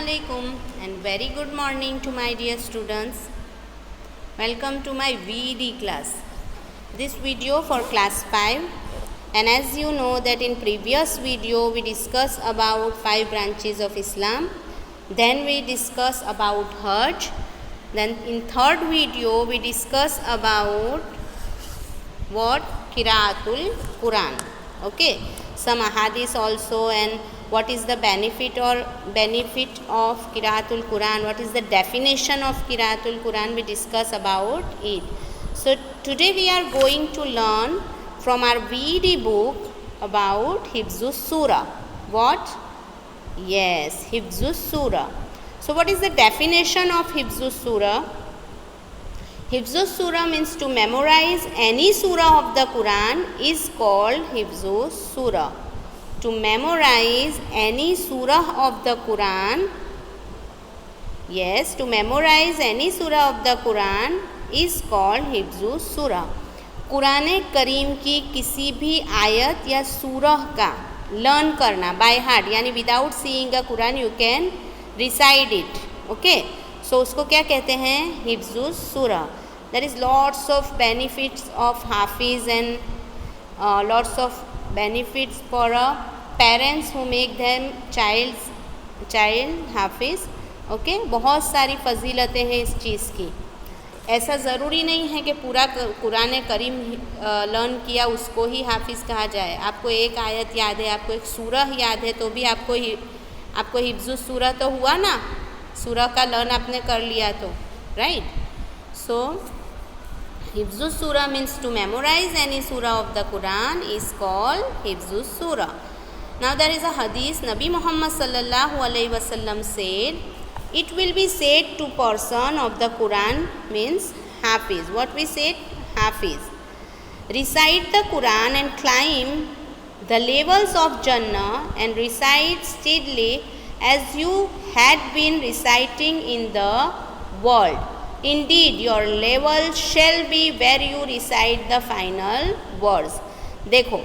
Assalamualaikum and very good morning to my dear students. Welcome to my VED class. This video for class 5, and as you know that in previous video we discussed about 5 branches of Islam. Then we discussed about Hajj. Then in third video we discussed about what? Qiraatul Quran. Okay. Some ahadith also, and what is the benefit of Qiraatul Quran, what is the definition of Qiraatul Quran, we discuss about it. So today we are going to learn from our VED book about Hifzus Surah. What? Yes, Hifzus Surah. So what is the definition of Hifzus Surah? Hifzus Surah means to memorize any surah of the Quran is called Hifzus Surah. To memorize any surah of the Quran, yes, to memorize any surah of the Quran is called Hifzus Surah. Quran करीम की किसी भी आयत या सूरह का learn करना by heart, यानी without seeing a Quran you can recite it. Okay, so उसको क्या कहते हैं? हिफ्जुस सूरह. There is lots of benefits of हाफिज and lots of benefits for a parents who make them child हाफिज. ओके, बहुत सारी फजीलतें हैं इस चीज़ की. ऐसा ज़रूरी नहीं है कि पूरा कुरान करीम लर्न किया उसको ही हाफिज़ कहा जाए. आपको एक आयत याद है, आपको एक सूरह याद है, तो भी आपको हिफ्जुस सूरह तो हुआ ना, सूरह का लर्न आपने कर लिया तो, right. So Hifzus Surah means to memorize any surah of the Quran is called Hifzus Surah. Now there is a hadith, Nabi Muhammad sallallahu alaihi wasallam said, it will be said to person of the Quran means Hafiz. What we said? Hafiz. Recite the Quran and climb the levels of Jannah and recite steadily as you had been reciting in the world. Indeed, your level shall be where you recite the final words. देखो,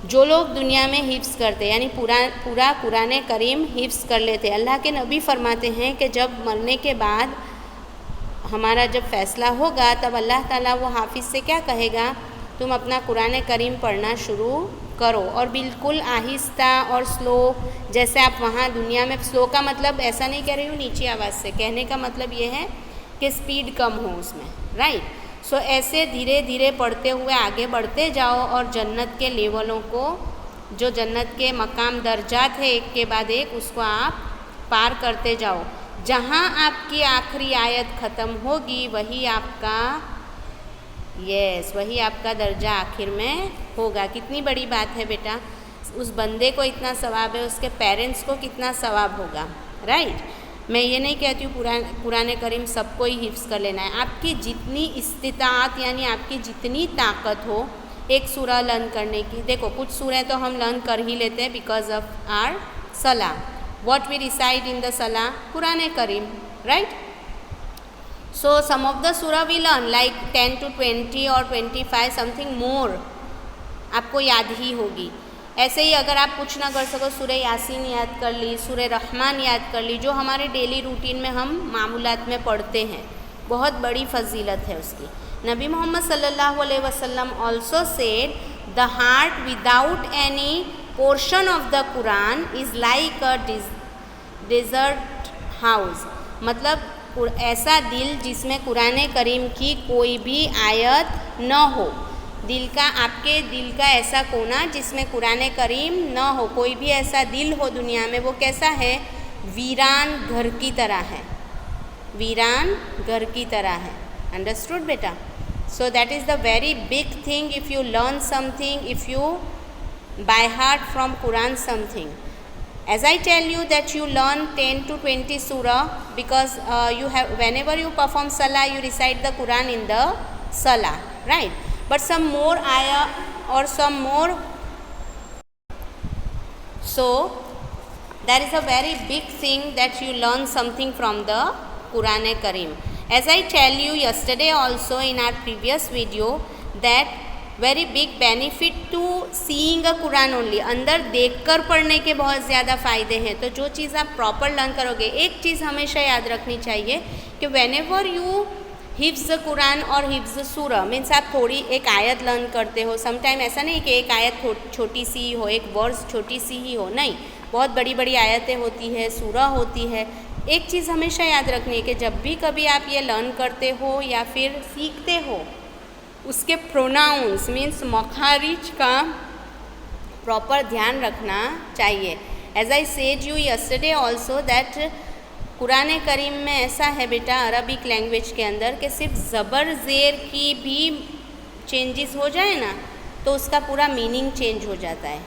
जो लोग दुनिया में हिफ्स करते यानी पूरा कुरान करीम हिफ्स कर लेते, अल्लाह के नबी फरमाते हैं कि जब मरने के बाद हमारा जब फैसला होगा तब अल्लाह ताला वो हाफिज़ से क्या कहेगा? तुम अपना कुरान करीम पढ़ना शुरू करो, और बिल्कुल आहिस्ता और स्लो. जैसे आप वहाँ दुनिया में, स्लो का मतलब ऐसा नहीं कह रही हूँ नीची आवाज़ से, कहने का मतलब ये है कि स्पीड कम हो उसमें, राइट. सो ऐसे धीरे धीरे पढ़ते हुए आगे बढ़ते जाओ और जन्नत के लेवलों को, जो जन्नत के मकाम दर्जात है एक के बाद एक, उसको आप पार करते जाओ. जहाँ आपकी आखिरी आयत ख़त्म होगी वही आपका, वही आपका दर्जा आखिर में होगा. कितनी बड़ी बात है बेटा. उस बंदे को इतना सवाब है, उसके पेरेंट्स को कितना सवाब होगा, राइट. मैं ये नहीं कहती हूँ कुरान करीम सबको ही हिफ्स कर लेना है. आपकी जितनी इस्तिताअत यानी आपकी जितनी ताकत हो एक सूरह लर्न करने की. देखो, कुछ सूरह तो हम लर्न कर ही लेते हैं बिकॉज ऑफ आर सलाह. What we recite in the सलाह? कुरान करीम, right. So some of the सूरह वी लर्न लाइक 10 to 20 और 25 समथिंग मोर आपको याद ही होगी. ऐसे ही अगर आप कुछ ना कर सको, सूरह यासीन याद कर ली, सूरह रहमान याद कर ली, जो हमारे डेली रूटीन में हम मामूलात में पढ़ते हैं, बहुत बड़ी फजीलत है उसकी. नबी मोहम्मद सल्लल्लाहु अलैहि वसल्लम also said, the heart without any portion of the Quran is like a desert house. मतलब ऐसा दिल जिसमें कुरान करीम की कोई भी आयत न हो. दिल का, आपके दिल का ऐसा कोना जिसमें कुरान करीम न हो, कोई भी ऐसा दिल हो दुनिया में, वो कैसा है? वीरान घर की तरह है. वीरान घर की तरह है. अंडरस्टूड बेटा? So that is the very big thing if you learn something, if you by heart from Quran something. As I tell you that you learn 10 to 20 surah because you have, whenever you perform salah you recite the Quran in the salah, right? But some more ayah or some more, so there is a very big thing that you learn something from the Quran Kareem. As I tell you yesterday also in our previous video that very big benefit to seeing a Quran only. अंदर देखकर पढ़ने के बहुत ज़्यादा फ़ायदे हैं। तो जो चीज़ आप प्रॉपर लर्न करोगे, एक चीज़ हमेशा याद रखनी चाहिए कि वेन एवर यू हिफ्ज़ कुरान और हिफ्ज़ सूरा मीन्स आप थोड़ी एक आयत लर्न करते हो। समटाइम ऐसा नहीं कि एक आयत छोटी सी हो, एक वर्स छोटी सी ही हो, नहीं, बहुत बड़ी बड़ी आयतें होती है, सूरा होती है। एक चीज़ हमेशा याद रखनी है कि जब भी कभी आप ये लर्न करते हो या फिर सीखते हो, उसके प्रोनाउंस मीन्स मखारिज का प्रॉपर ध्यान रखना चाहिए। As I said you yesterday also that Quran करीम में ऐसा है बेटा अरबिक लैंग्वेज के अंदर कि सिर्फ ज़बर ज़ेर की भी चेंजेस हो जाए ना तो उसका पूरा मीनिंग चेंज हो जाता है।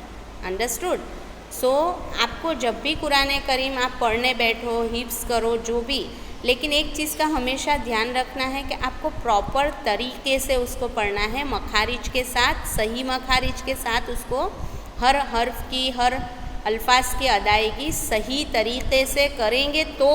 अंडरस्टूड? सो आपको जब भी कुरान करीम आप पढ़ने बैठो, हिफ्ज़ करो, जो भी, लेकिन एक चीज़ का हमेशा ध्यान रखना है कि आपको प्रॉपर तरीके से उसको पढ़ना है, मखारिज के साथ, सही मखारिज के साथ उसको हर हर्फ की, हर अल्फाज की अदायगी सही तरीके से करेंगे तो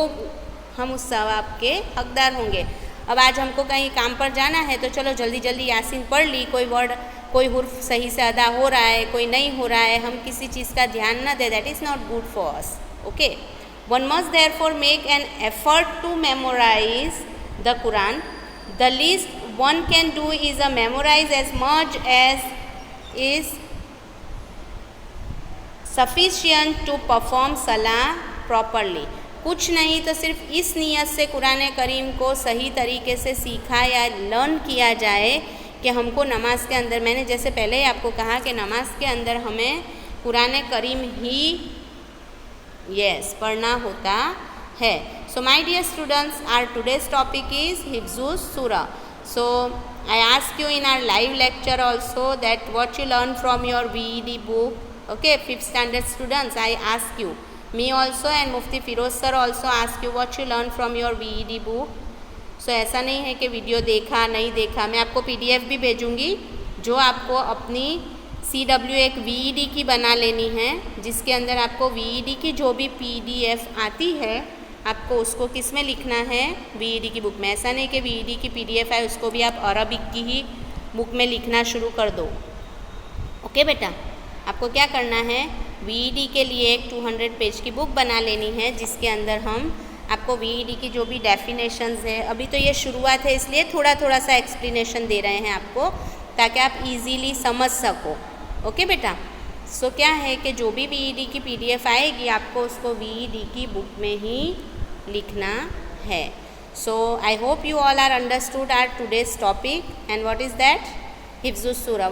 हम उस सवाब के हकदार होंगे। अब आज हमको कहीं काम पर जाना है तो चलो जल्दी जल्दी यासीन पढ़ ली, कोई वर्ड, कोई हुर्फ सही से अदा हो रहा है, कोई नहीं हो रहा है, हम किसी चीज़ का ध्यान न दे, that is not good for us. Okay, one must therefore make an effort to memorize the Quran. The least one can do is memorize as much as is sufficient to perform salah properly. कुछ नहीं तो सिर्फ इस नियत से कुरान करीम को सही तरीके से सीखा या लर्न किया जाए कि हमको नमाज के अंदर, मैंने जैसे पहले ही आपको कहा कि नमाज के अंदर हमें कुरान करीम ही पढ़ना होता है। So my dear students, our today's topic is हिफ्ज़ुस सूरा। So I ask you in our live lecture also that what you learn from your VED book. Okay, 5th standard students, I ask you, me also and Mufti Firoz sir also ask you what you learn from your VED book. So ऐसा नहीं है कि video देखा नहीं देखा, मैं आपको PDF भी भेजूँगी जो आपको अपनी CW एक VED की बना लेनी है, जिसके अंदर आपको VED की जो भी PDF आती है आपको उसको किस में लिखना है, VED की बुक में। ऐसा नहीं कि VED की PDF है उसको भी आप अरबिक की ही बुक में लिखना शुरू कर दो। ओके बेटा, आपको क्या करना है, VED के लिए एक 200 पेज की बुक बना लेनी है जिसके अंदर हम आपको VED की जो भी डेफिनेशंस है, अभी तो ये शुरुआत है इसलिए थोड़ा थोड़ा सा एक्सप्लेनेशन दे रहे हैं आपको ताकि आप इजीली समझ सको। ओके बेटा, सो क्या है कि जो भी VED की PDF आएगी आपको उसको VED की बुक में ही लिखना है। So I hope you all are understood our today's topic and what is that, हिफ्ज़ुस सूरा।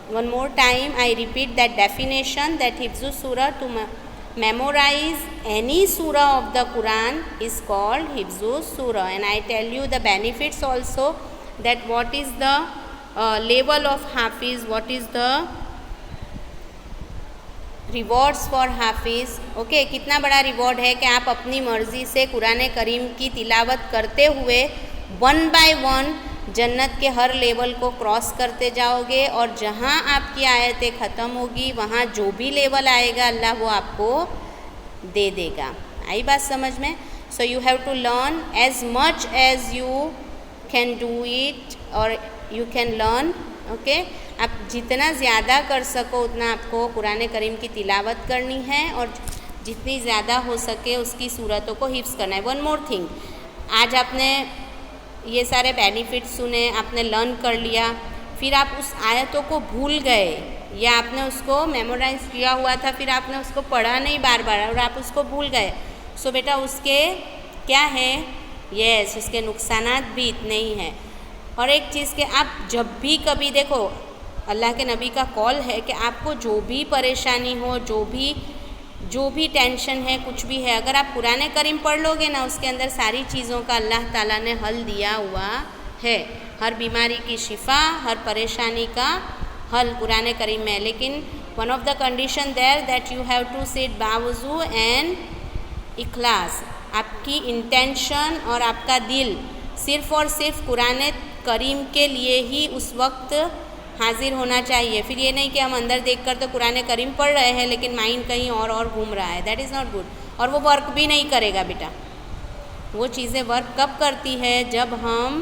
One more time I repeat that definition, that Hifzus Surah, to memorize any surah of the Quran is called Hifzus Surah. And I tell you the benefits also, that what is the level of Hafiz, what is the rewards for हाफिज़। Okay, कितना बड़ा reward है कि आप अपनी मर्ज़ी से कुरान करीम की तिलावत करते हुए 1 by 1 जन्नत के हर लेवल को क्रॉस करते जाओगे और जहाँ आपकी आयतें ख़त्म होगी वहाँ जो भी लेवल आएगा अल्लाह वो आपको दे देगा। आई बात समझ में? So you have to learn as much as you can do it और यू कैन लर्न। ओके, आप जितना ज़्यादा कर सको उतना आपको कुरान करीम की तिलावत करनी है और जितनी ज़्यादा हो सके उसकी सूरतों को हिफ्ज़ करना है। वन मोर थिंग, आज आपने ये सारे बेनिफिट्स सुने, आपने लर्न कर लिया, फिर आप उस आयतों को भूल गए या आपने उसको मेमोराइज़ किया हुआ था फिर आपने उसको पढ़ा नहीं बार बार और आप उसको भूल गए, सो बेटा उसके क्या है, यस उसके नुकसानात भी इतने ही हैं। और एक चीज़ कि आप जब भी कभी देखो, अल्लाह के नबी का कॉल है कि आपको जो भी परेशानी हो, जो भी टेंशन है, कुछ भी है, अगर आप कुरान करीम पढ़ लोगे ना उसके अंदर सारी चीज़ों का अल्लाह ताला ने हल दिया हुआ है। हर बीमारी की शिफा, हर परेशानी का हल कुरान करीम में। लेकिन one of the condition there that you have to sit बावजू एंड इखलास, आपकी इंटेंशन और आपका दिल सिर्फ़ और सिर्फ कुरान करीम के लिए ही उस वक्त हाजिर होना चाहिए। फिर ये नहीं कि हम अंदर देखकर तो कुरान करीम पढ़ रहे हैं लेकिन माइंड कहीं और घूम रहा है, दैट इज़ नॉट गुड। और वो वर्क भी नहीं करेगा बेटा। वो चीज़ें वर्क कब करती है, जब हम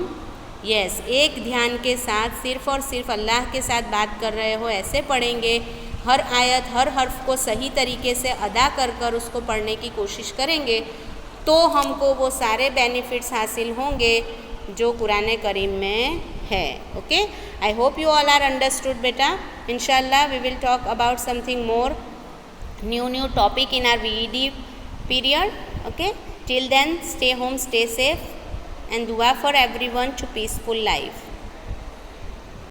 यस, एक ध्यान के साथ सिर्फ़ और सिर्फ अल्लाह के साथ बात कर रहे हो ऐसे पढ़ेंगे, हर आयत हर हर्फ को सही तरीके से अदा कर कर उसको पढ़ने की कोशिश करेंगे तो हमको वो सारे बेनिफिट्स हासिल होंगे जो कुरान करीम में है. Okay, I hope you all are understood बेटा. इंशाल्लाह we will talk about something more new topic in our VED period. Okay, till then stay home, stay safe and dua for everyone to peaceful life.